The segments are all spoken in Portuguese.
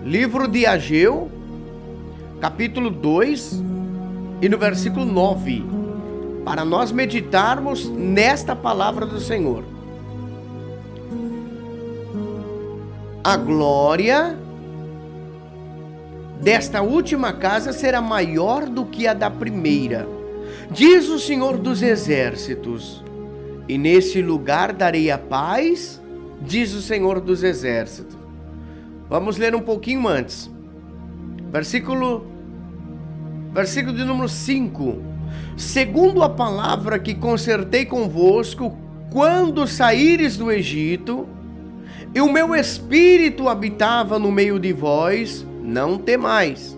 Livro de Ageu, capítulo 2 e no versículo 9, para nós meditarmos nesta palavra do Senhor. A glória desta última casa será maior do que a da primeira, diz o Senhor dos Exércitos, e nesse lugar darei a paz, diz o Senhor dos Exércitos. Vamos ler um pouquinho antes. Versículo de número 5. Segundo a palavra que concertei convosco, quando saíres do Egito, e o meu espírito habitava no meio de vós, não temais.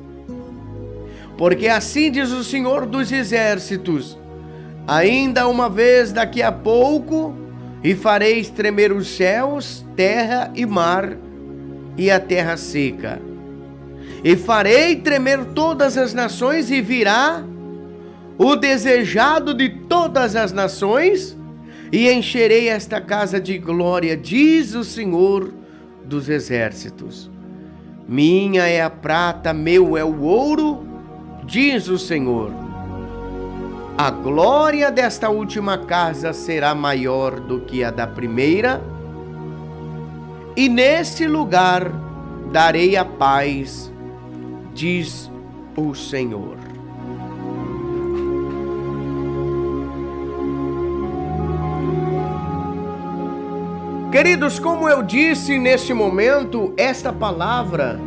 Porque assim diz o Senhor dos Exércitos, ainda uma vez daqui a pouco, e fareis tremer os céus, terra e mar, e a terra seca. E farei tremer todas as nações, e virá o desejado de todas as nações, e encherei esta casa de glória, diz o Senhor dos Exércitos. Minha é a prata, meu é o ouro, diz o Senhor. A glória desta última casa será maior do que a da primeira, e neste lugar darei a paz, diz o Senhor. Queridos, como eu disse neste momento, esta palavra,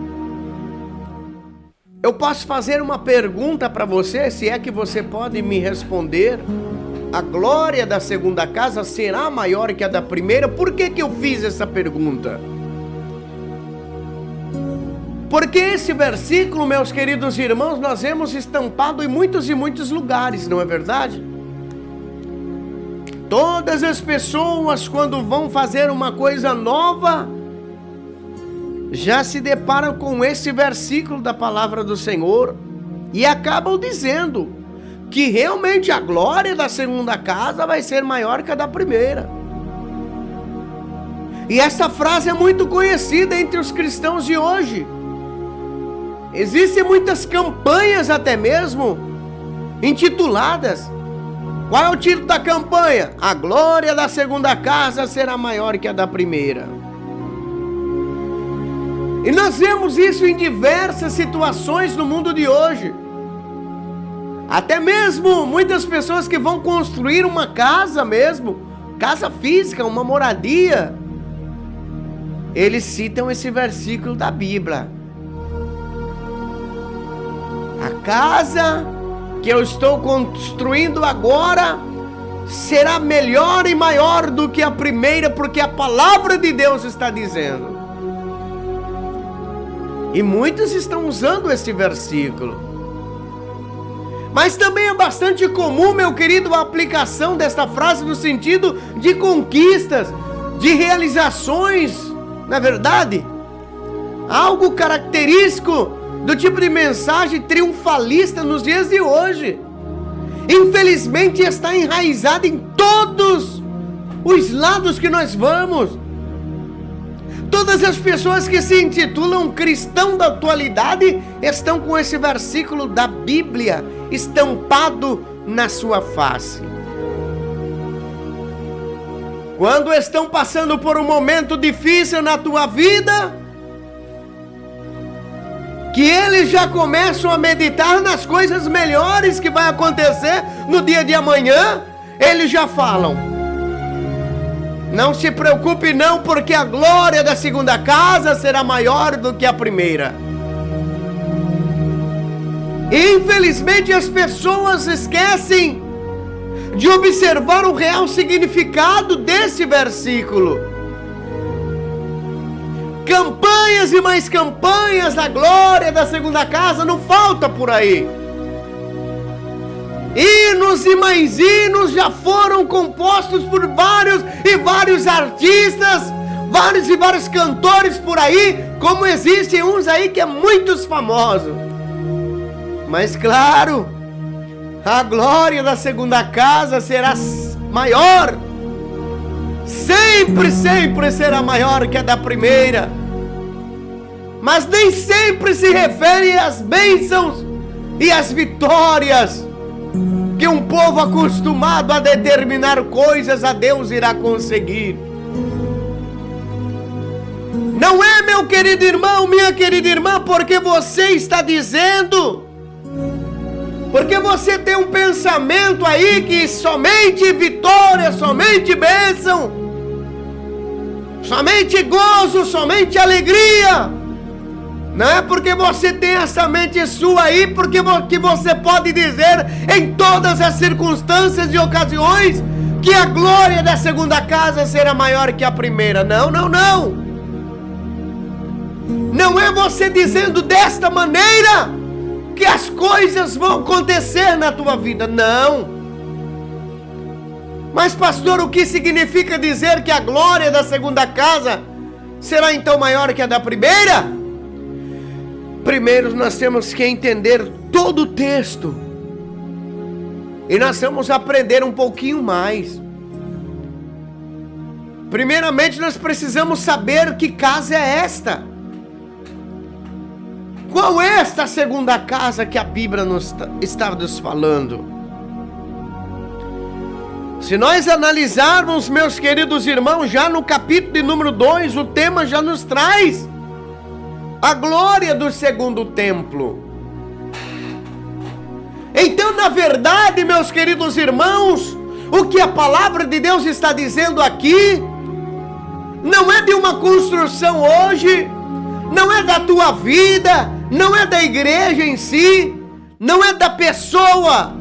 eu posso fazer uma pergunta para você, se é que você pode me responder. A glória da segunda casa será maior que a da primeira? Por que eu fiz essa pergunta? Porque esse versículo, meus queridos irmãos, nós vemos estampado em muitos e muitos lugares, não é verdade? Todas as pessoas, quando vão fazer uma coisa nova, já se deparam com esse versículo da palavra do Senhor e acabam dizendo que realmente a glória da segunda casa vai ser maior que a da primeira. E essa frase é muito conhecida entre os cristãos de hoje. Existem muitas campanhas até mesmo intituladas. Qual é o título da campanha? A glória da segunda casa será maior que a da primeira. E nós vemos isso em diversas situações no mundo de hoje. Até mesmo muitas pessoas que vão construir uma casa mesmo, casa física, uma moradia, eles citam esse versículo da Bíblia. A casa que eu estou construindo agora será melhor e maior do que a primeira, porque a palavra de Deus está dizendo. E muitos estão usando esse versículo. Mas também é bastante comum, meu querido, a aplicação desta frase no sentido de conquistas, de realizações, não é verdade? Algo característico do tipo de mensagem triunfalista nos dias de hoje. Infelizmente está enraizado em todos os lados que nós vamos. Todas as pessoas que se intitulam cristão da atualidade estão com esse versículo da Bíblia estampado na sua face. Quando estão passando por um momento difícil na tua vida, que eles já começam a meditar nas coisas melhores que vai acontecer no dia de amanhã, eles já falam: não se preocupe não, porque a glória da segunda casa será maior do que a primeira. Infelizmente as pessoas esquecem de observar o real significado desse versículo. Campanhas e mais campanhas da glória da segunda casa não falta por aí. Hinos e mais hinos já foram compostos por vários e vários artistas, vários e vários cantores por aí, como existem uns aí que é muitos famosos. Mas claro, a glória da segunda casa será maior. Sempre será maior que a da primeira. mas nem sempre se refere às bênçãos e às vitórias que um povo acostumado a determinar coisas a Deus irá conseguir. Não é, meu querido irmão, minha querida irmã, porque você está dizendo, porque você tem um pensamento aí que somente vitória, somente bênção, somente gozo, somente alegria. Não é porque você tem essa mente sua aí, porque que você pode dizer em todas as circunstâncias e ocasiões que a glória da segunda casa será maior que a primeira. Não, não, não. Não é você dizendo desta maneira que as coisas vão acontecer na tua vida. Não. Mas, pastor, o que significa dizer que a glória da segunda casa será então maior que a da primeira? Primeiro nós temos que entender todo o texto. E nós vamos aprender um pouquinho mais. Primeiramente nós precisamos saber que casa é esta. Qual é esta segunda casa que a Bíblia está nos falando? Se nós analisarmos, meus queridos irmãos, já no capítulo de número 2, o tema já nos traz a glória do segundo templo. Então, na verdade, meus queridos irmãos, o que a palavra de Deus está dizendo aqui não é de uma construção hoje, não é da tua vida, não é da igreja em si, não é da pessoa,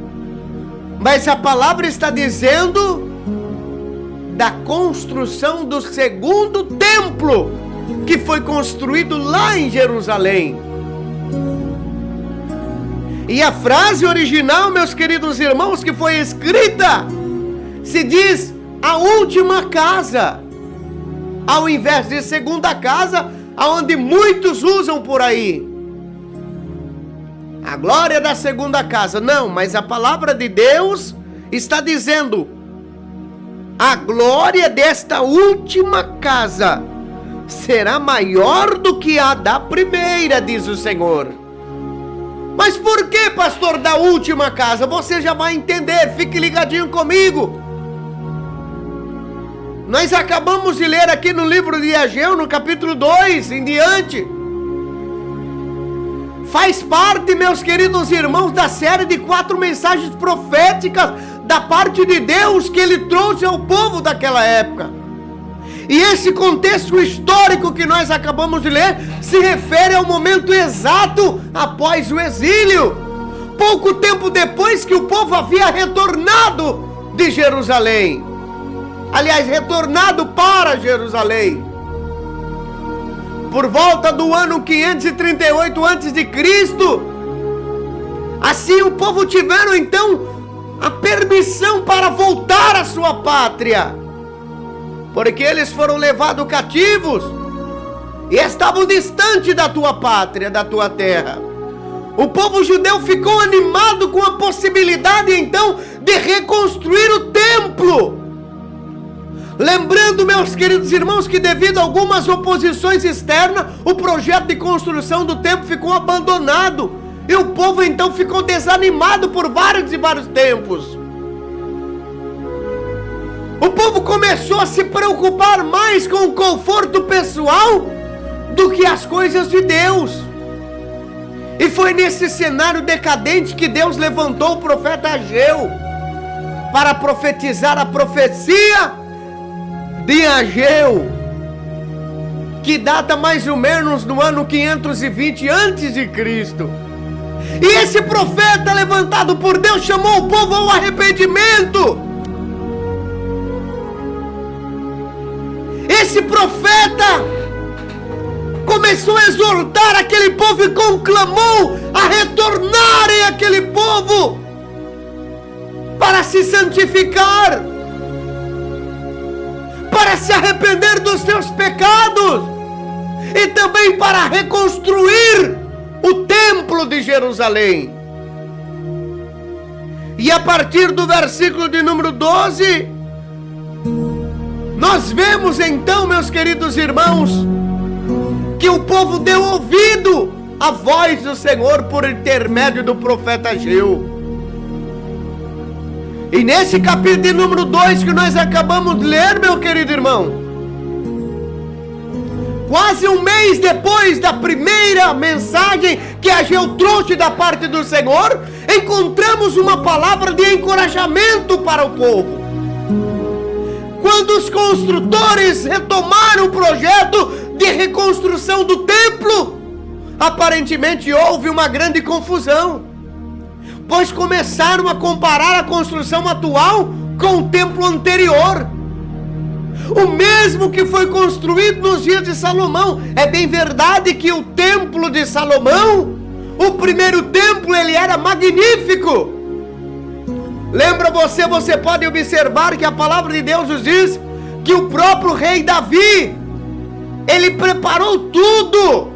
mas a palavra está dizendo da construção do segundo templo, que foi construído lá em Jerusalém. E a frase original, meus queridos irmãos, que foi escrita, se diz a última casa, ao invés de segunda casa, aonde muitos usam por aí. A glória da segunda casa. Não, mas a palavra de Deus está dizendo a glória desta última casa será maior do que a da primeira, diz o Senhor. Mas por que, pastor, da última casa? Você já vai entender, fique ligadinho comigo. Nós acabamos de ler aqui no livro de Ageu, no capítulo 2 em diante. Faz parte, meus queridos irmãos, da série de 4 mensagens proféticas da parte de Deus que Ele trouxe ao povo daquela época. E esse contexto histórico que nós acabamos de ler se refere ao momento exato após o exílio, pouco tempo depois que o povo havia retornado de Jerusalém. Aliás, retornado para Jerusalém. Por volta do ano 538 a.C., assim o povo tiveram então a permissão para voltar à sua pátria, porque eles foram levados cativos e estavam distante da tua pátria, da tua terra. O povo judeu ficou animado com a possibilidade então de reconstruir o templo. Lembrando, meus queridos irmãos, que devido a algumas oposições externas, o projeto de construção do templo ficou abandonado. E o povo então ficou desanimado por vários e vários tempos. O povo começou a se preocupar mais com o conforto pessoal do que as coisas de Deus. E foi nesse cenário decadente que Deus levantou o profeta Ageu para profetizar a profecia de Ageu, que data mais ou menos no ano 520 a.C. E esse profeta levantado por Deus chamou o povo ao arrependimento. Esse profeta começou a exortar aquele povo e conclamou a retornarem aquele povo para se santificar, para se arrepender dos seus pecados e também para reconstruir o templo de Jerusalém. E a partir do versículo de número 12, nós vemos então, meus queridos irmãos, que o povo deu ouvido à voz do Senhor por intermédio do profeta Ageu. E nesse capítulo de número 2 que nós acabamos de ler, meu querido irmão, quase um mês depois da primeira mensagem que Ageu trouxe da parte do Senhor, encontramos uma palavra de encorajamento para o povo. Quando os construtores retomaram o projeto de reconstrução do templo, aparentemente houve uma grande confusão, pois começaram a comparar a construção atual com o templo anterior, o mesmo que foi construído nos dias de Salomão. É bem verdade que o templo de Salomão, o primeiro templo, ele era magnífico. Lembra você pode observar que a palavra de Deus nos diz que o próprio rei Davi, ele preparou tudo.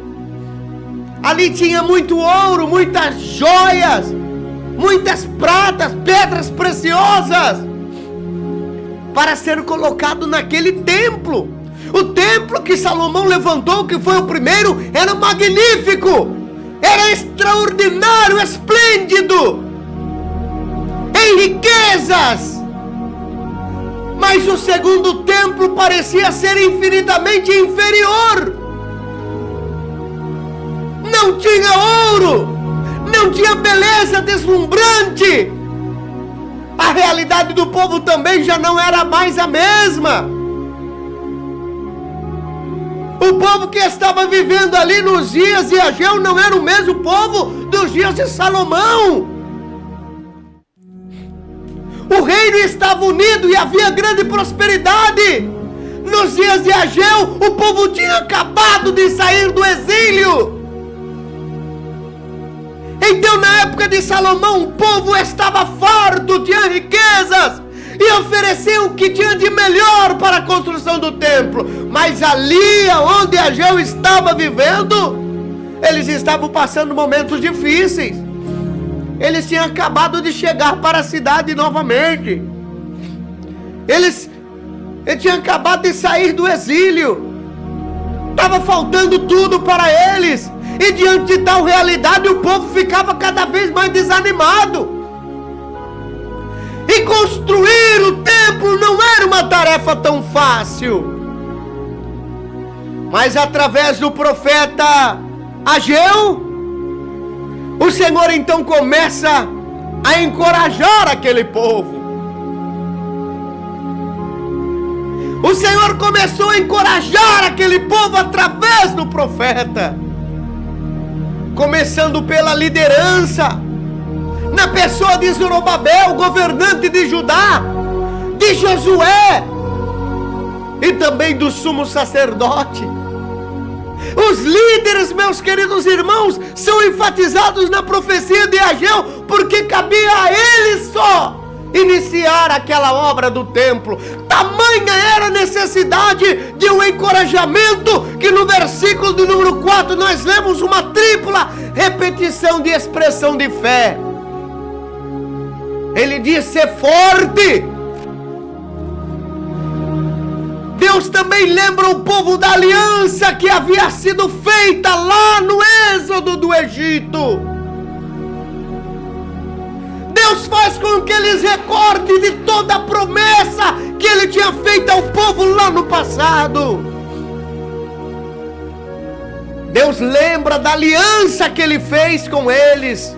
Ali tinha muito ouro, muitas joias, muitas pratas, pedras preciosas, para ser colocado naquele templo. O templo que Salomão levantou, que foi o primeiro, era magnífico, era extraordinário, esplêndido, em riquezas. Mas o segundo templo parecia ser infinitamente inferior. Não tinha ouro, não tinha beleza deslumbrante. A realidade do povo também já não era mais a mesma. O povo que estava vivendo ali nos dias de Ageu não era o mesmo povo dos dias de Salomão. O reino estava unido e havia grande prosperidade. Nos dias de Ageu, o povo tinha acabado de sair do exílio. Então, na época de Salomão, o povo estava farto, tinha riquezas e ofereciam o que tinha de melhor para a construção do templo. Mas ali onde Ageu estava vivendo, eles estavam passando momentos difíceis. Eles tinham acabado de chegar para a cidade novamente. Eles tinham acabado de sair do exílio. Estava faltando tudo para eles. E diante de tal realidade, o povo ficava cada vez mais desanimado. E construir o templo não era uma tarefa tão fácil. Mas através do profeta Ageu, o Senhor então começa a encorajar aquele povo. O Senhor começou a encorajar aquele povo através do profeta, começando pela liderança, na pessoa de Zorobabel, governante de Judá, de Josué e também do sumo sacerdote. Os líderes, meus queridos irmãos, são enfatizados na profecia de Ageu, porque cabia a eles só iniciar aquela obra do templo. Tamanha era a necessidade de um encorajamento, que no versículo de número 4 nós lemos uma tripla repetição de expressão de fé. Ele diz: ser forte. Deus também lembra o povo da aliança que havia sido feita lá no êxodo do Egito. Deus faz com que eles recordem de toda a promessa que Ele tinha feito ao povo lá no passado. Deus lembra da aliança que Ele fez com eles.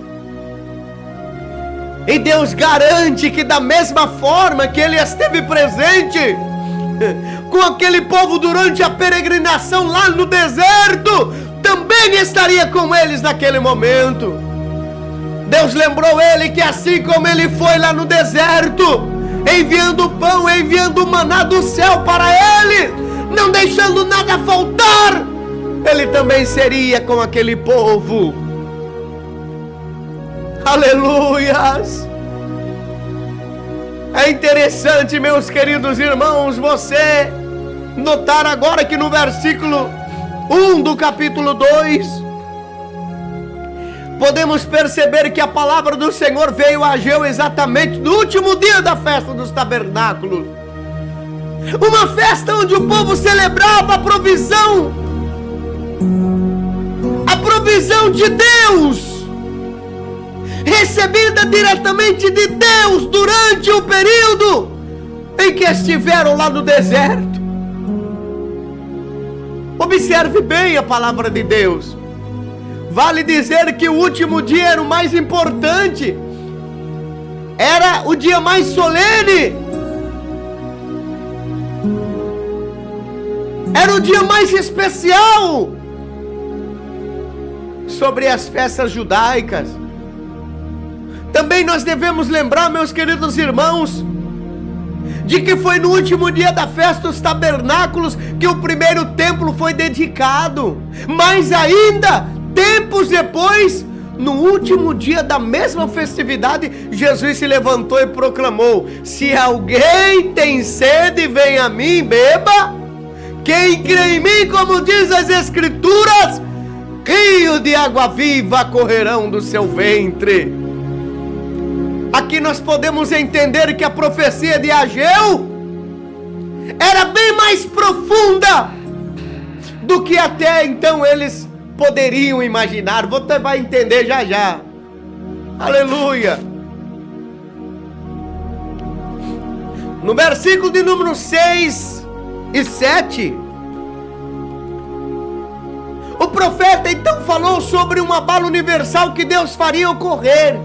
E Deus garante que da mesma forma que Ele esteve presente com aquele povo durante a peregrinação lá no deserto, também estaria com eles naquele momento. Deus lembrou ele que assim como ele foi lá no deserto, enviando pão, enviando maná do céu para ele, não deixando nada faltar, ele também seria com aquele povo. Aleluias! É interessante, meus queridos irmãos, você notar agora que no versículo 1 do capítulo 2, podemos perceber que a palavra do Senhor veio a Ageu exatamente no último dia da festa dos tabernáculos. Uma festa onde o povo celebrava a provisão provisão de Deus, recebida diretamente de Deus durante o período em que estiveram lá no deserto. Observe bem a palavra de Deus. Vale dizer que o último dia era o mais importante, era o dia mais solene, era o dia mais especial sobre as festas judaicas. Também nós devemos lembrar, meus queridos irmãos, de que foi no último dia da festa dos tabernáculos que o primeiro templo foi dedicado. Mas ainda, tempos depois, no último dia da mesma festividade, Jesus se levantou e proclamou: se alguém tem sede, vem a mim, beba. Quem crê em mim, como diz as Escrituras, rio de água viva correrão do seu ventre. Aqui nós podemos entender que a profecia de Ageu era bem mais profunda do que até então eles poderiam imaginar. Você vai entender já já. Aleluia. No versículo de número 6 e 7, o profeta então falou sobre um abalo universal que Deus faria ocorrer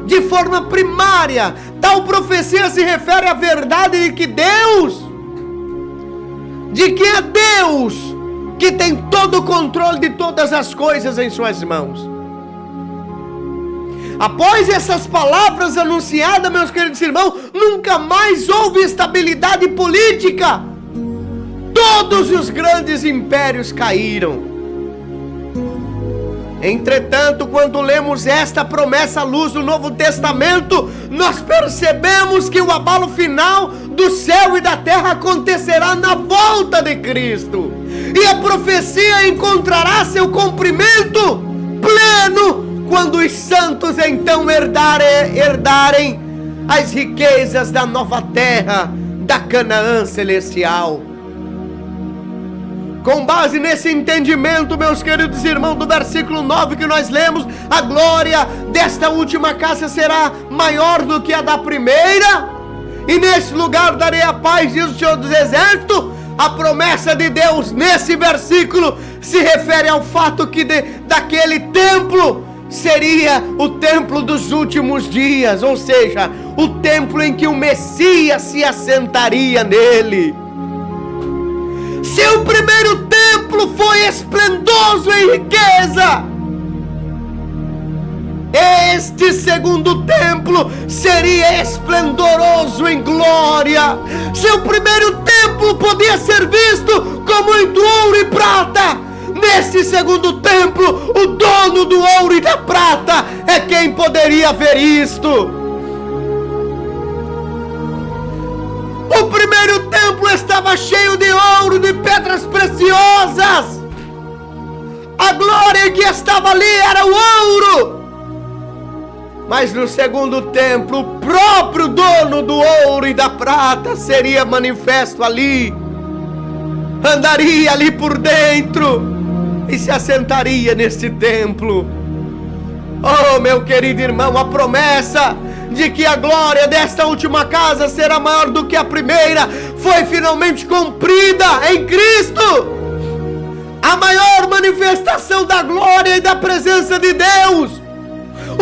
de forma primária. Tal profecia se refere à verdade de que é Deus que tem todo o controle de todas as coisas em suas mãos. Após essas palavras anunciadas, meus queridos irmãos, nunca mais houve estabilidade política. Todos os grandes impérios caíram. Entretanto, quando lemos esta promessa à luz do Novo Testamento, nós percebemos que o abalo final do céu e da terra acontecerá na volta de Cristo, e a profecia encontrará seu cumprimento pleno quando os santos então herdarem as riquezas da nova terra, da Canaã celestial. Com base nesse entendimento, meus queridos irmãos, do versículo 9 que nós lemos, a glória desta última casa será maior do que a da primeira, e nesse lugar darei a paz, diz o Senhor dos Exércitos. A promessa de Deus nesse versículo se refere ao fato que daquele templo seria o templo dos últimos dias, ou seja, o templo em que o Messias se assentaria nele. Se o primeiro templo foi esplendoso em riqueza, este segundo templo seria esplendoroso em glória. Se o primeiro templo podia ser visto com muito ouro e prata, neste segundo templo, o dono do ouro e da prata é quem poderia ver isto. O primeiro templo estava cheio de ouro, de pedras preciosas. A glória que estava ali era o ouro. Mas no segundo templo, o próprio dono do ouro e da prata seria manifesto ali. Andaria ali por dentro e se assentaria neste templo. Oh, meu querido irmão, a promessa de que a glória desta última casa será maior do que a primeira foi finalmente cumprida em Cristo. A maior manifestação da glória e da presença de Deus.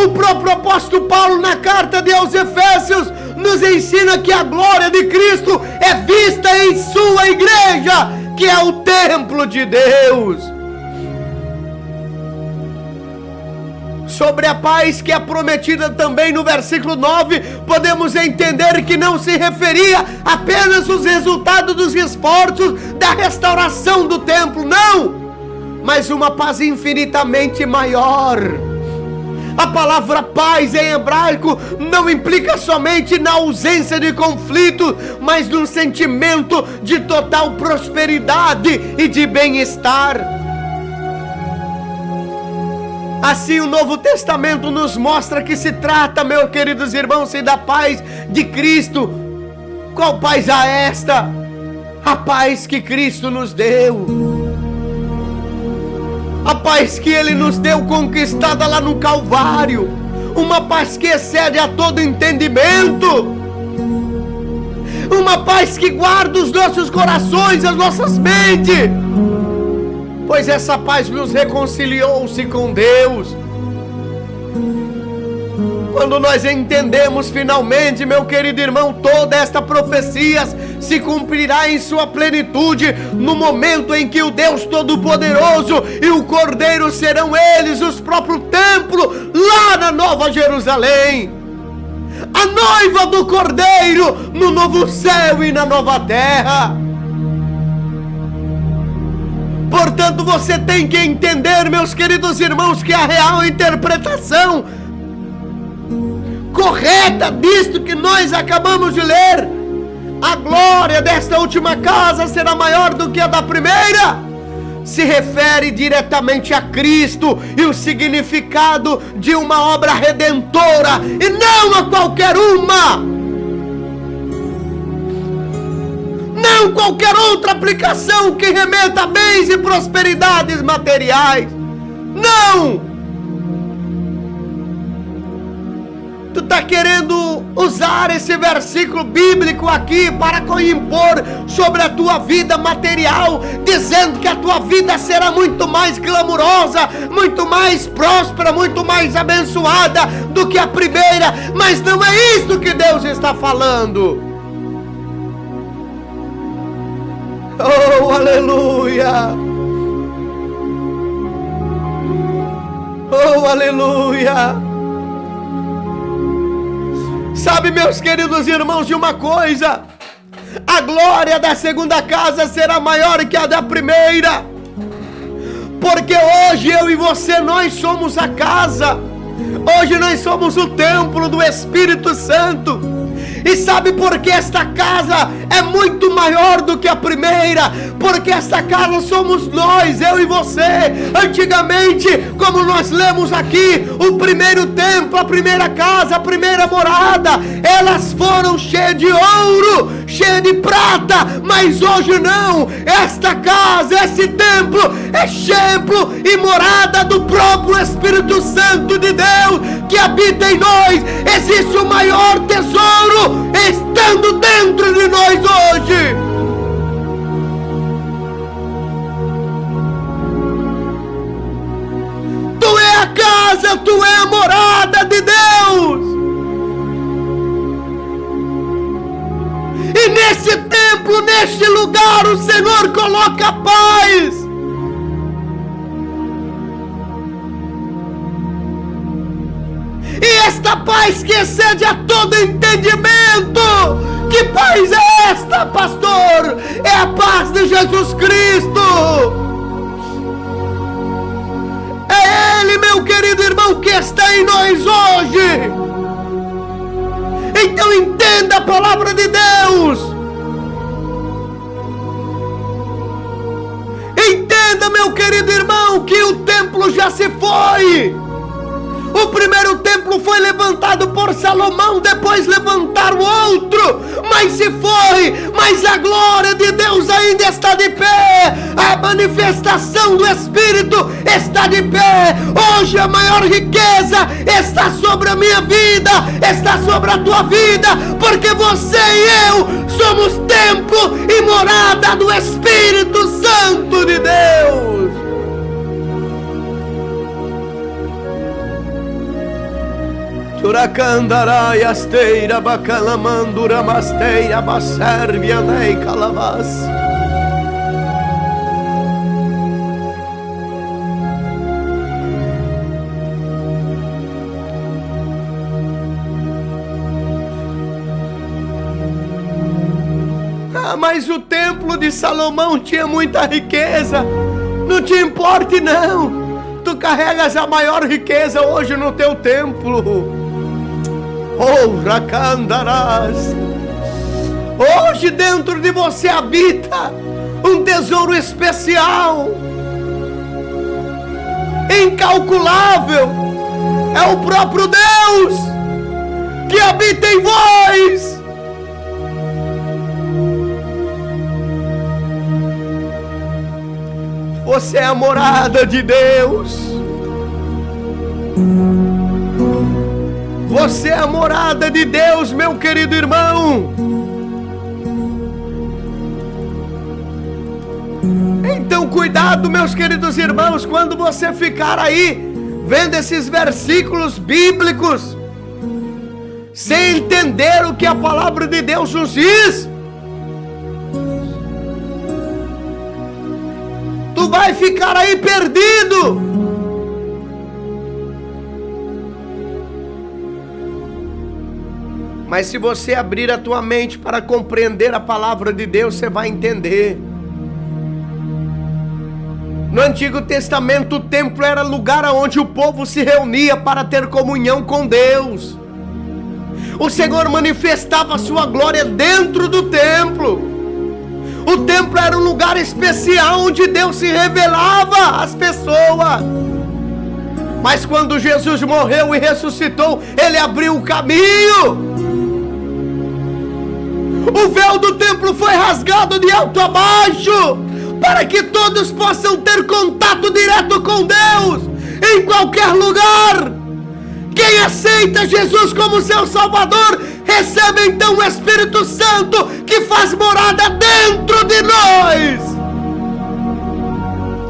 O próprio apóstolo Paulo, na carta aos Efésios, nos ensina que a glória de Cristo é vista em sua igreja, que é o templo de Deus. Sobre a paz que é prometida também no versículo 9, podemos entender que não se referia apenas aos resultados dos esforços da restauração do templo, não, mas uma paz infinitamente maior. A palavra paz em hebraico não implica somente na ausência de conflito, mas no sentimento de total prosperidade e de bem-estar. Assim o Novo Testamento nos mostra que se trata, meus queridos irmãos, da paz de Cristo. Qual paz é esta? A paz que Cristo nos deu. a paz que Ele nos deu conquistada lá no Calvário, uma paz que excede a todo entendimento, uma paz que guarda os nossos corações, as nossas mentes, pois essa paz nos reconciliou-se com Deus. Quando nós entendemos finalmente, meu querido irmão, toda esta profecia se cumprirá em sua plenitude, no momento em que o Deus Todo-Poderoso e o Cordeiro serão eles, os próprios templos, lá na Nova Jerusalém. A noiva do Cordeiro, no novo céu e na nova terra. Portanto, você tem que entender, meus queridos irmãos, que a real interpretação correta disto que nós acabamos de ler, a glória desta última casa será maior do que a da primeira, se refere diretamente a Cristo e o significado de uma obra redentora, e não a qualquer uma, não qualquer outra aplicação que remeta a bens e prosperidades materiais. Não! Tu está querendo usar esse versículo bíblico aqui para impor sobre a tua vida material, dizendo que a tua vida será muito mais glamurosa, muito mais próspera, muito mais abençoada do que a primeira, mas não é isso que Deus está falando. Oh, aleluia! Oh, aleluia! Sabe, meus queridos irmãos, de uma coisa: a glória da segunda casa será maior que a da primeira, porque hoje eu e você, nós somos a casa, hoje nós somos o templo do Espírito Santo. E sabe por que esta casa é muito maior do que a primeira? Porque esta casa somos nós, eu e você. Antigamente, como nós lemos aqui, o primeiro templo, a primeira casa, a primeira morada, elas foram cheias de ouro, cheias de prata, mas hoje não. Esta casa, esse templo é templo e morada do próprio Espírito Santo de Deus que habita em nós. Existe o maior tesouro estando dentro de nós hoje. Tu é a casa, tu é a morada de Deus. E nesse templo, neste lugar, o Senhor coloca paz. E esta paz que excede a todo entendimento. Que paz é esta, pastor? É a paz de Jesus Cristo. É Ele, meu querido irmão, que está em nós hoje. Então entenda a palavra de Deus. Entenda, meu querido irmão, que o templo já se foi. O primeiro templo foi levantado por Salomão, depois levantaram outro, mas se foi, mas a glória de Deus ainda está de pé, a manifestação do Espírito está de pé. Hoje a maior riqueza está sobre a minha vida, está sobre a tua vida, porque você e eu somos templo e morada do Espírito Santo de Deus. Turacandarai asteira bacalamandura masteira baservia nei calavas. Mas o templo de Salomão tinha muita riqueza. Não te importe não. Tu carregas a maior riqueza hoje no teu templo. Oh, Racandarás. Hoje dentro de você habita um tesouro especial, incalculável. É o próprio Deus que habita em vós. Você é a morada de Deus. Você é a morada de Deus, meu querido irmão. Então cuidado, meus queridos irmãos, quando você ficar aí vendo esses versículos bíblicos sem entender o que a palavra de Deus nos diz, tu vai ficar aí perdido. Mas se você abrir a tua mente para compreender a palavra de Deus, você vai entender. No Antigo Testamento, o templo era lugar onde o povo se reunia para ter comunhão com Deus. O Senhor manifestava a sua glória dentro do templo. O templo era um lugar especial onde Deus se revelava às pessoas. Mas quando Jesus morreu e ressuscitou, Ele abriu o caminho. O véu do templo foi rasgado de alto a baixo, para que todos possam ter contato direto com Deus, em qualquer lugar. Quem aceita Jesus como seu Salvador, recebe então o Espírito Santo, que faz morada dentro de nós.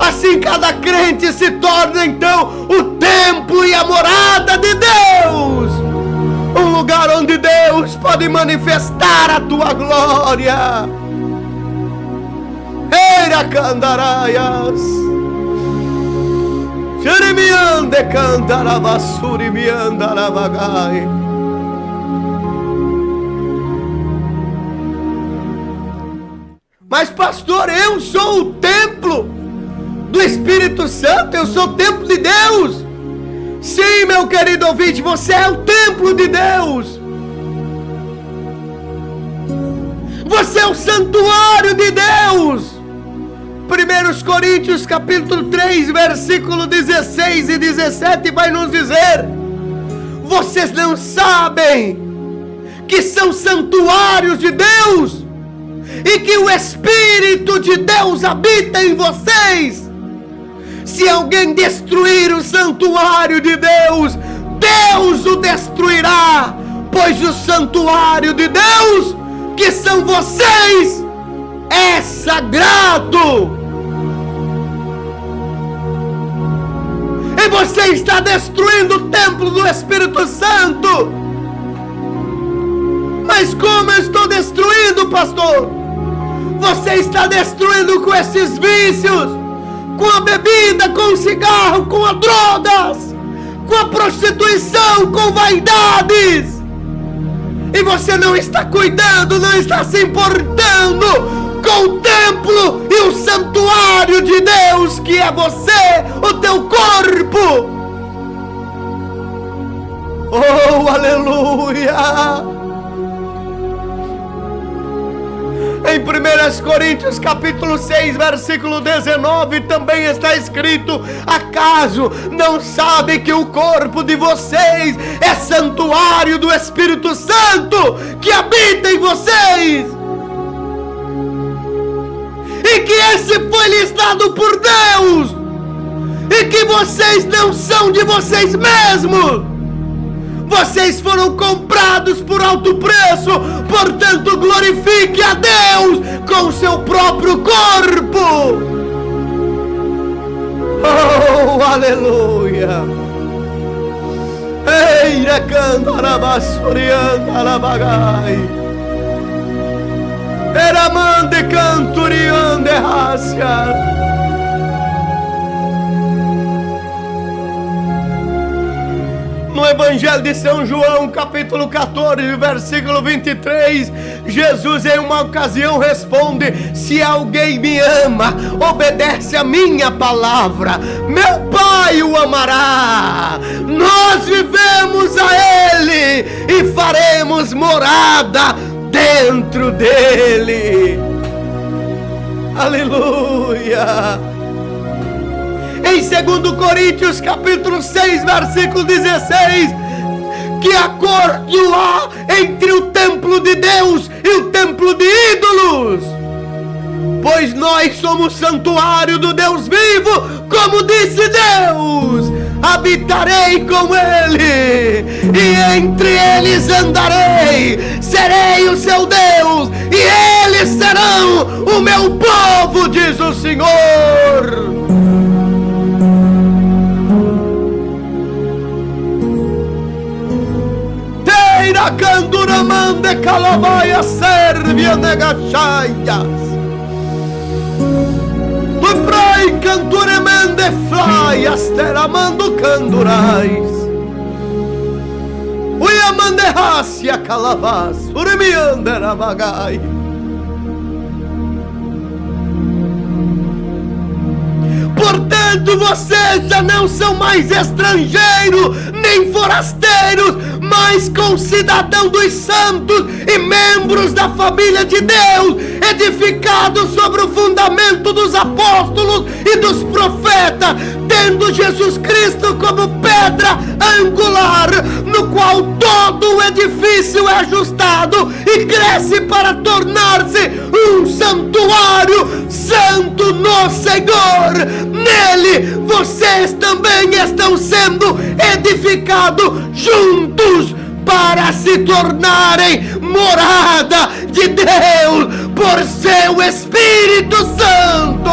Assim cada crente se torna então o templo e a morada de Deus, um lugar onde Deus pode manifestar a tua glória. Eira candaraias, Jeremiande candarabasuri miandarabagai. Mas pastor, eu sou o templo do Espírito Santo, eu sou o templo de Deus. Sim, meu querido ouvinte, você é o templo de Deus. Você é o santuário de Deus. 1 Coríntios capítulo 3, versículo 16 e 17 vai nos dizer: vocês não sabem que são santuários de Deus e que o Espírito de Deus habita em vocês? Se alguém destruir o santuário de Deus, Deus o destruirá, pois o santuário de Deus, que são vocês, é sagrado. E você está destruindo o templo do Espírito Santo. Mas como eu estou destruindo, pastor? Você está destruindo com esses vícios, com a bebida, com o cigarro, com as drogas, com a prostituição, com vaidades. E você não está cuidando, não está se importando com o templo e o santuário de Deus, que é você, o teu corpo. Oh, aleluia! Em 1 Coríntios capítulo 6, versículo 19, também está escrito: acaso não sabe que o corpo de vocês é santuário do Espírito Santo, que habita em vocês, e que esse foi lhes dado por Deus, e que vocês não são de vocês mesmos? Vocês foram comprados por alto preço, portanto glorifique a Deus com o seu próprio corpo. Oh, aleluia! Eira cantarabasurianda alabagai, eramande canturiande rasca. No Evangelho de São João, capítulo 14, versículo 23, Jesus em uma ocasião responde: se alguém me ama, obedece a minha palavra, meu Pai o amará, nós vivemos a Ele e faremos morada dentro dele. Aleluia! Em 2 Coríntios capítulo 6, versículo 16, que acordo há entre o templo de Deus e o templo de ídolos? pois nós somos santuário do Deus vivo, como disse Deus. Habitarei com ele, e entre eles andarei, serei o seu Deus, e eles serão o meu povo, diz o Senhor. Teira canduramande calavaia servia negachaias. Prai canturemende flaias teramando candurais. Uiamande hasia calavas, uremiande rabagai. Portanto, vocês já não são mais estrangeiros, nem forasteiros, mas concidadãos dos santos e membros da família de Deus, edificados sobre o fundamento dos apóstolos e dos profetas, tendo Jesus Cristo como pedra angular, no qual todo o edifício é ajustado e cresce para tornar-se um santuário santo no Senhor. Nele vocês também estão sendo edificados juntos para se tornarem morada de Deus por seu Espírito Santo.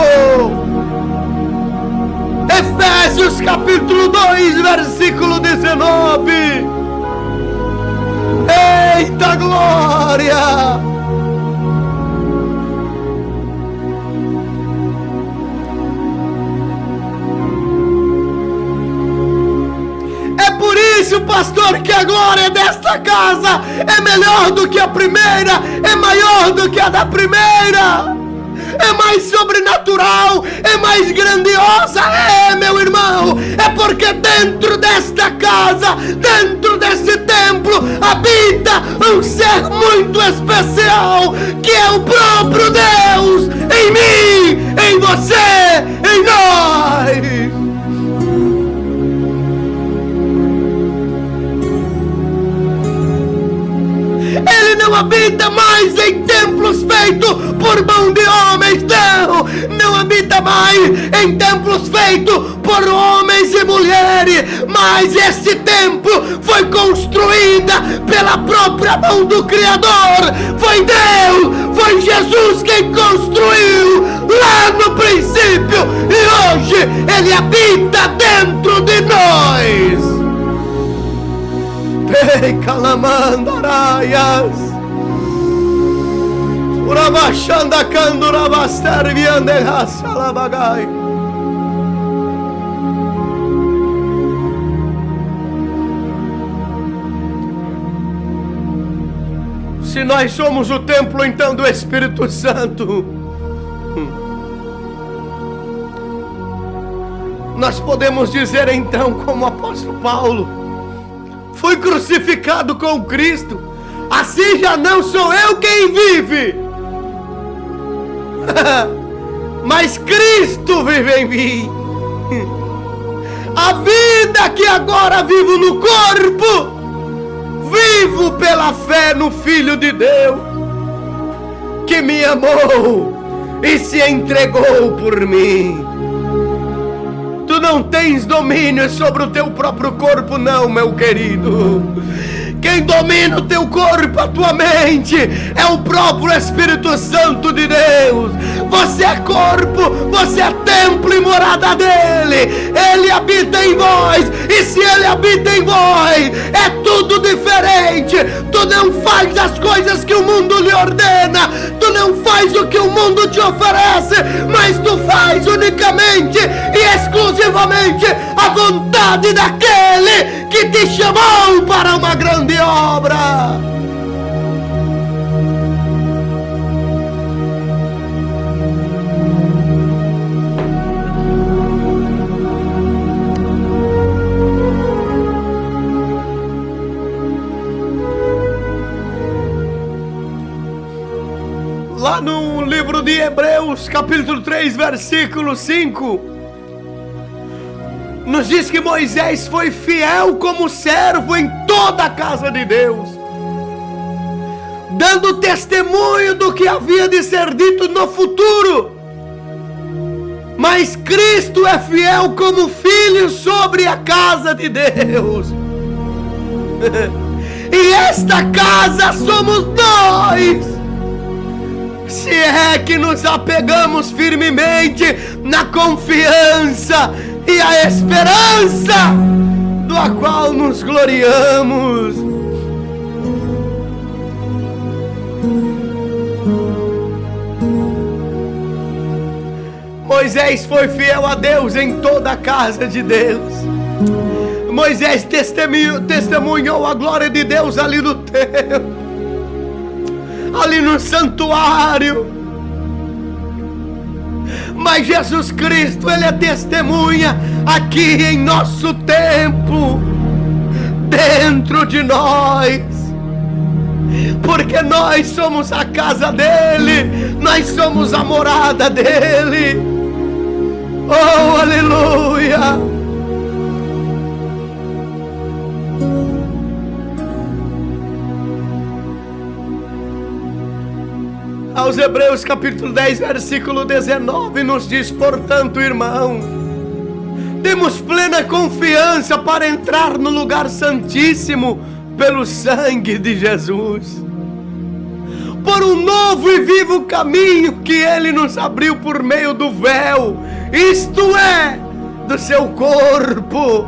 Efésios capítulo 2, versículo 19. Eita glória! Por isso, pastor, que a glória desta casa é melhor do que a primeira, é maior do que a da primeira, é mais sobrenatural, é mais grandiosa, meu irmão, é porque dentro desta casa, dentro desse templo, habita um ser muito especial, que é o próprio Deus, em mim, em você, em nós. Ele não habita mais em templos feitos por mão de homens, não habita mais em templos feitos por homens e mulheres, mas esse templo foi construído pela própria mão do Criador. Foi Deus, foi Jesus quem construiu lá no princípio, e hoje Ele habita dentro de nós. Ei, calamandaraias, urabachanda candurabaster viandeha salabagai. Se nós somos o templo então do Espírito Santo, nós podemos dizer então, como o apóstolo Paulo: fui crucificado com Cristo, assim já não sou eu quem vive, mas Cristo vive em mim. A vida que agora vivo no corpo, vivo pela fé no Filho de Deus, que me amou e se entregou por mim. Tu não tens domínio sobre o teu próprio corpo, não, meu querido. Quem domina o teu corpo, a tua mente, é o próprio Espírito Santo de Deus. Você é corpo, você é templo e morada dele. Ele habita em vós, e se ele habita em vós, é tudo diferente. Tu não faz as coisas que o mundo lhe ordena, tu não faz o que o mundo te oferece, mas tu faz unicamente e exclusivamente a vontade daquele que te chamou para uma grande obra. Lá no livro de Hebreus, capítulo 3, versículo 5, nos diz que Moisés foi fiel como servo em toda a casa de Deus, dando testemunho do que havia de ser dito no futuro. Mas Cristo é fiel como filho sobre a casa de Deus. E esta casa somos nós. Se é que nos apegamos firmemente na confiança e a esperança do qual nos gloriamos. Moisés foi fiel a Deus em toda a casa de Deus. Moisés testemunhou a glória de Deus ali no templo, ali no santuário. Mas Jesus Cristo, Ele é testemunha aqui em nosso tempo, dentro de nós, porque nós somos a casa dEle, nós somos a morada dEle. Oh, aleluia! Aos Hebreus capítulo 10, versículo 19 nos diz: portanto, irmão, temos plena confiança para entrar no lugar santíssimo pelo sangue de Jesus, por um novo e vivo caminho que Ele nos abriu por meio do véu, isto é, do seu corpo.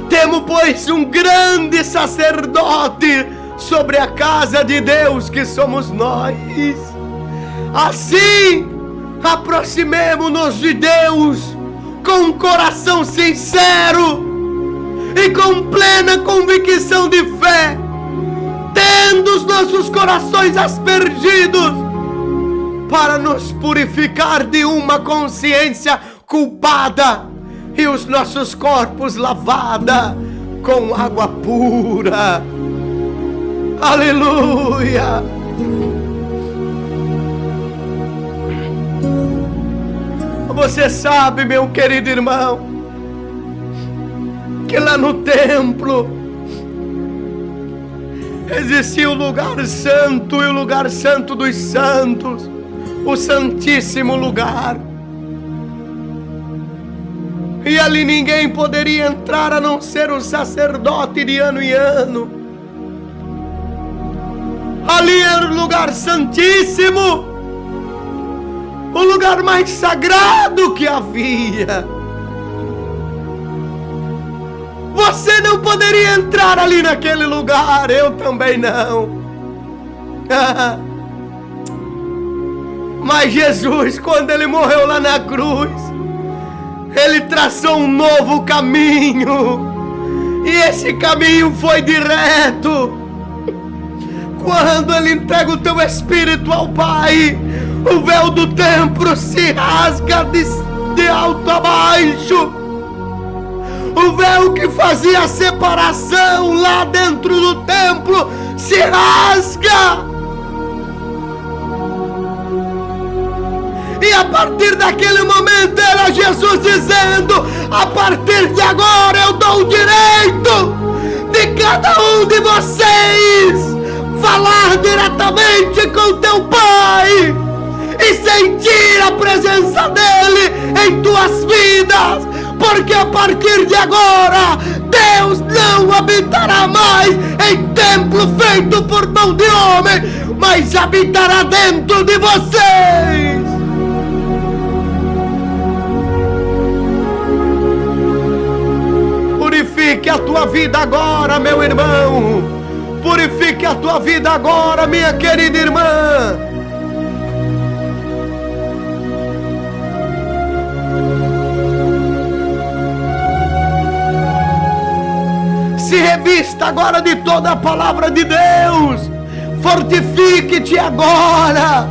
Temos, pois, um grande sacerdote sobre a casa de Deus, que somos nós. Assim, aproximemo-nos de Deus com um coração sincero e com plena convicção de fé, tendo os nossos corações aspergidos para nos purificar de uma consciência culpada e os nossos corpos lavada com água pura. Aleluia! Você sabe, meu querido irmão, que lá no templo existia o lugar santo e o lugar santo dos santos, o santíssimo lugar. E ali ninguém poderia entrar a não ser o sacerdote de ano em ano. Ali era o lugar santíssimo, o lugar mais sagrado que havia. Você não poderia entrar ali naquele lugar, eu também não. Mas Jesus, quando Ele morreu lá na cruz, Ele traçou um novo caminho, e esse caminho foi direto. Quando Ele entrega o teu espírito ao Pai, o véu do templo se rasga de alto a baixo. O véu que fazia a separação lá dentro do templo se rasga. E a partir daquele momento era Jesus dizendo: a partir de agora eu dou o direito de cada um de vocês falar diretamente com teu Pai e sentir a presença dEle em tuas vidas, porque a partir de agora Deus não habitará mais em templo feito por mão de homem, mas habitará dentro de vocês. Purifique a tua vida agora, meu irmão. Purifique a tua vida agora, minha querida irmã. Se revista agora de toda a palavra de Deus. Fortifique-te agora,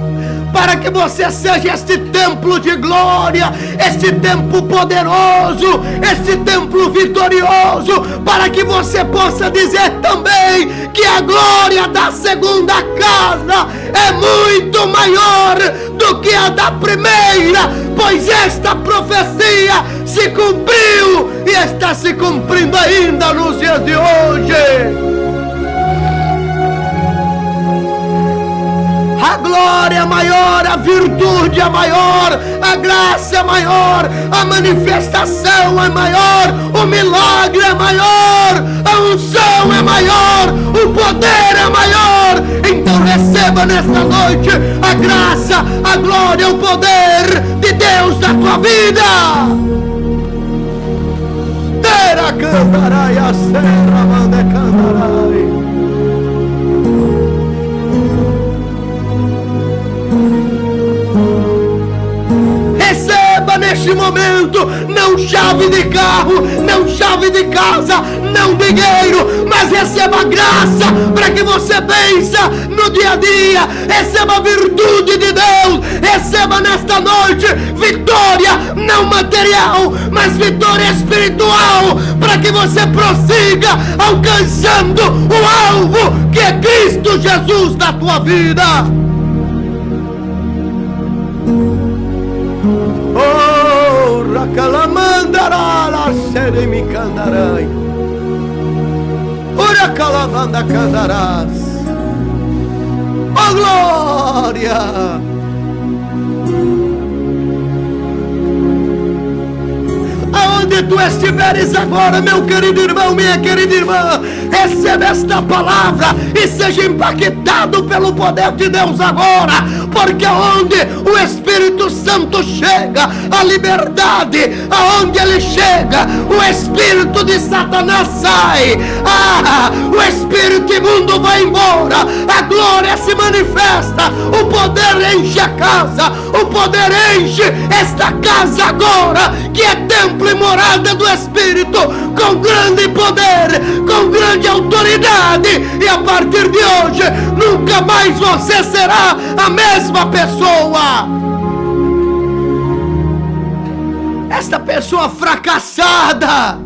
para que você seja este templo de glória, este templo poderoso, este templo vitorioso, para que você possa dizer também que a glória da segunda casa é muito maior do que a da primeira, pois esta profecia se cumpriu e está se cumprindo ainda nos dias de hoje. A glória é maior, a virtude é maior, a graça é maior, a manifestação é maior, o milagre é maior, a unção é maior, o poder é maior. Então receba nesta noite a graça, a glória, o poder de Deus na tua vida. Terá cantarai a serra, manda cantarai. Receba neste momento, não chave de carro, não chave de casa, não dinheiro, mas receba graça para que você vença no dia a dia. Receba a virtude de Deus, receba nesta noite vitória, não material, mas vitória espiritual, para que você prossiga alcançando o alvo que é Cristo Jesus na tua vida. Oh, Rakalamandará, la seremi candarai. Ora calavanda candarás. Oh, glória! Aonde tu estiveres agora, meu querido irmão, minha querida irmã, receba esta palavra e seja impactado pelo poder de Deus agora, porque aonde o Espírito Santo chega, a liberdade, aonde ele chega, o espírito de Satanás sai, o espírito imundo vai embora, a glória se manifesta, o poder enche a casa, o poder enche esta casa agora, que é templo e morada do Espírito, com grande poder, com grande autoridade, e a partir de hoje nunca mais você será a mesma pessoa. Esta pessoa fracassada,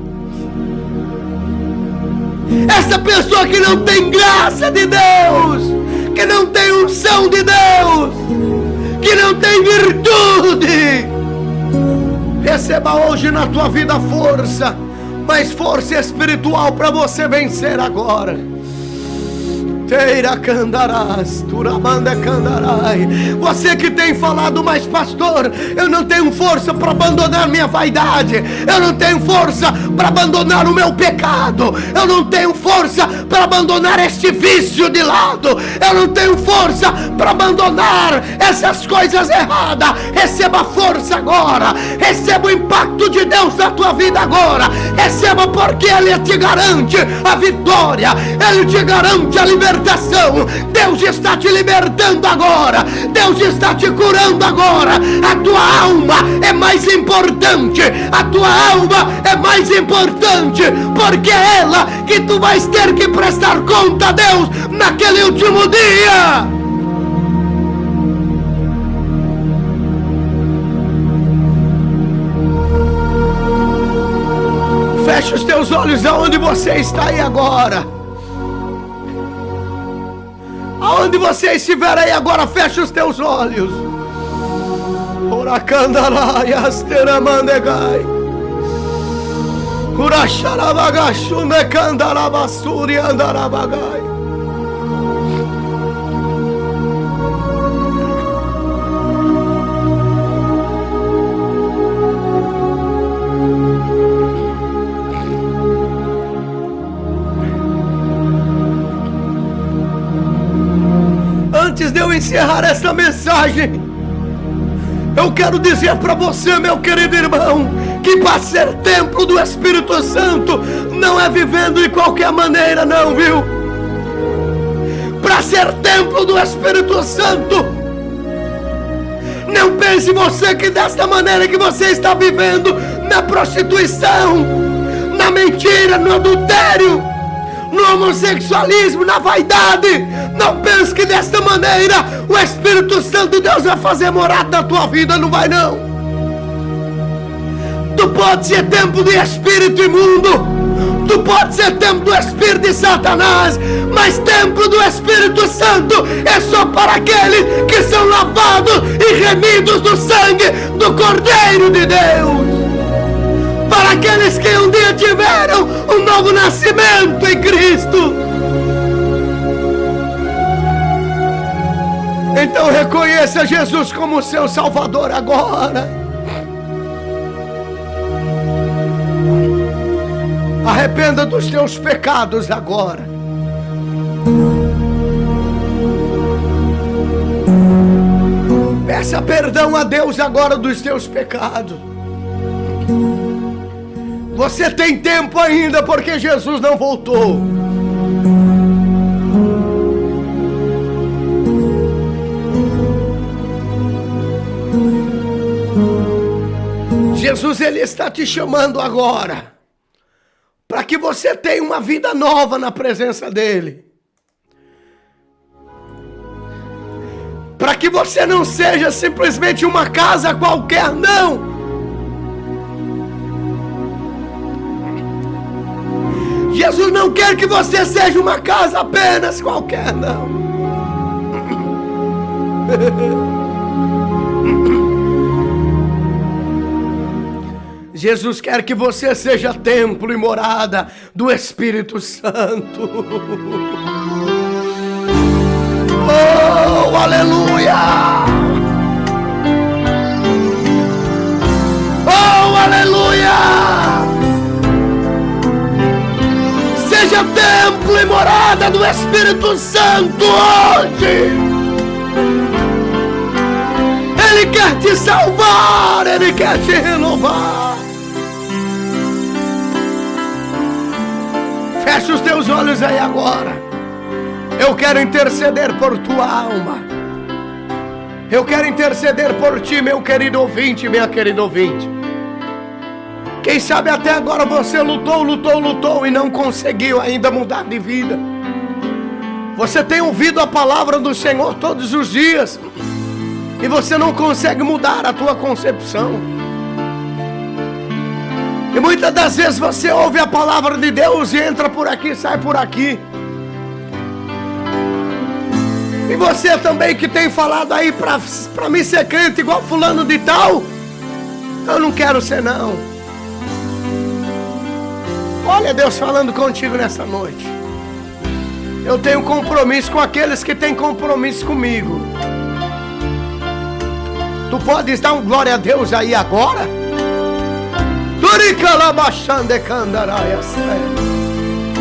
esta pessoa que não tem graça de Deus, que não tem unção de Deus, que não tem virtude, receba hoje na tua vida força, mas força espiritual para você vencer agora. Teira candarás, turamanda candarai. Você que tem falado, mas pastor, eu não tenho força para abandonar minha vaidade, eu não tenho força para abandonar o meu pecado, eu não tenho força para abandonar este vício de lado, eu não tenho força para abandonar essas coisas erradas. Receba força agora, receba o impacto de Deus na tua vida agora, receba, porque Ele te garante a vitória, Ele te garante a libertação. Deus está te libertando agora, Deus está te curando agora. A tua alma é mais importante, a tua alma é mais importante, porque é ela que tu vais ter que prestar conta a Deus naquele último dia. Feche os teus olhos aonde você está aí agora. Aonde você estiver aí agora, feche os teus olhos. Oracandarai, asteramandegai. Uracharabagachune candarabasuri andarabagai. Antes de eu encerrar essa mensagem, eu quero dizer para você, meu querido irmão, que para ser templo do Espírito Santo não é vivendo de qualquer maneira, não, viu? Para ser templo do Espírito Santo, não pense você que desta maneira que você está vivendo, na prostituição, na mentira, no adultério, no homossexualismo, na vaidade. Não pense que desta maneira o Espírito Santo de Deus vai fazer morada na tua vida. Não vai, não. Tu pode ser templo de espírito imundo, tu pode ser templo do espírito de Satanás, mas templo do Espírito Santo é só para aqueles que são lavados e remidos do sangue do Cordeiro de Deus, para aqueles que um dia tiveram um novo nascimento em Cristo. Então reconheça Jesus como seu Salvador agora. Arrependa dos teus pecados agora. Peça perdão a Deus agora dos teus pecados. Você tem tempo ainda, porque Jesus não voltou. Jesus, Ele está te chamando agora, para que você tenha uma vida nova na presença dEle. Para que você não seja simplesmente uma casa qualquer, não. Jesus não quer que você seja uma casa apenas qualquer, não. Jesus quer que você seja templo e morada do Espírito Santo. Oh, aleluia! Oh, aleluia! Seja templo e morada do Espírito Santo hoje. Ele quer te salvar, Ele quer te renovar. Feche os teus olhos aí agora. Eu quero interceder por tua alma. Eu quero interceder por ti, meu querido ouvinte, minha querida ouvinte. Quem sabe até agora você lutou e não conseguiu ainda mudar de vida. Você tem ouvido a palavra do Senhor todos os dias e você não consegue mudar a tua concepção. E muitas das vezes você ouve a palavra de Deus e entra por aqui, sai por aqui. E você também que tem falado aí pra mim ser crente igual fulano de tal, eu não quero ser não. Olha Deus falando contigo nessa noite. Eu tenho compromisso com aqueles que têm compromisso comigo. Tu podes dar um glória a Deus aí agora? Turicalabachande candaraias.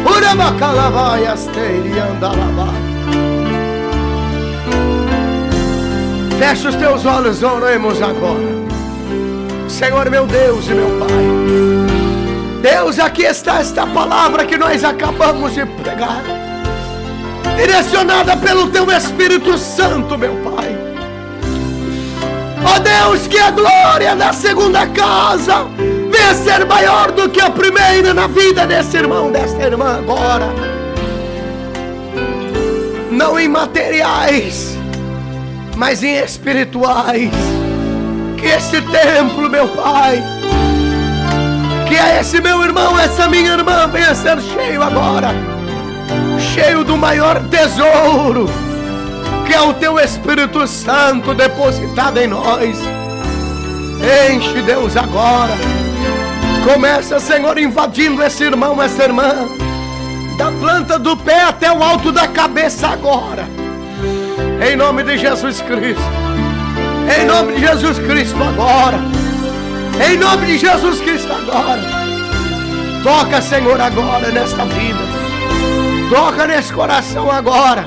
Urabacalabaias teiriandalabá. Fecha os teus olhos, oremos agora. Senhor meu Deus e meu Pai, Deus, aqui está esta palavra que nós acabamos de pregar, direcionada pelo Teu Espírito Santo, meu Pai. Ó Deus, que a glória da segunda casa venha ser maior do que a primeira na vida desse irmão, desta irmã agora. Não em materiais, mas em espirituais. Que esse templo, meu Pai, que é esse meu irmão, essa minha irmã, venha ser cheio agora, cheio do maior tesouro, que é o Teu Espírito Santo depositado em nós. Enche, Deus, agora. Começa, Senhor, invadindo esse irmão, essa irmã, da planta do pé até o alto da cabeça agora. Em nome de Jesus Cristo. Em nome de Jesus Cristo agora. Em nome de Jesus Cristo agora. Toca, Senhor, agora nesta vida. Toca nesse coração agora.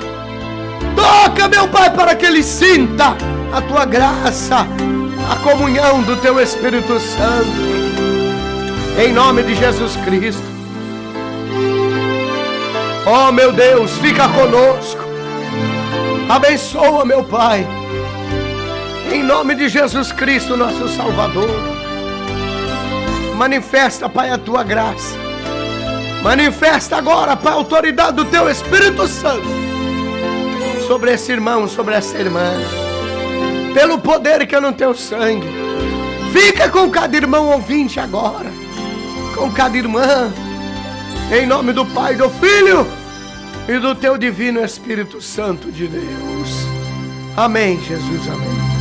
Toca, meu Pai, para que ele sinta a Tua graça, a comunhão do Teu Espírito Santo. Em nome de Jesus Cristo. Oh, meu Deus, fica conosco. Abençoa, meu Pai. Em nome de Jesus Cristo, nosso Salvador. Manifesta, Pai, a Tua graça. Manifesta agora, Pai, a autoridade do Teu Espírito Santo sobre esse irmão, sobre essa irmã. Pelo poder que é no Teu sangue. Fica com cada irmão ouvinte agora. Com cada irmã. Em nome do Pai, do Filho e do Teu divino Espírito Santo de Deus. Amém, Jesus, amém.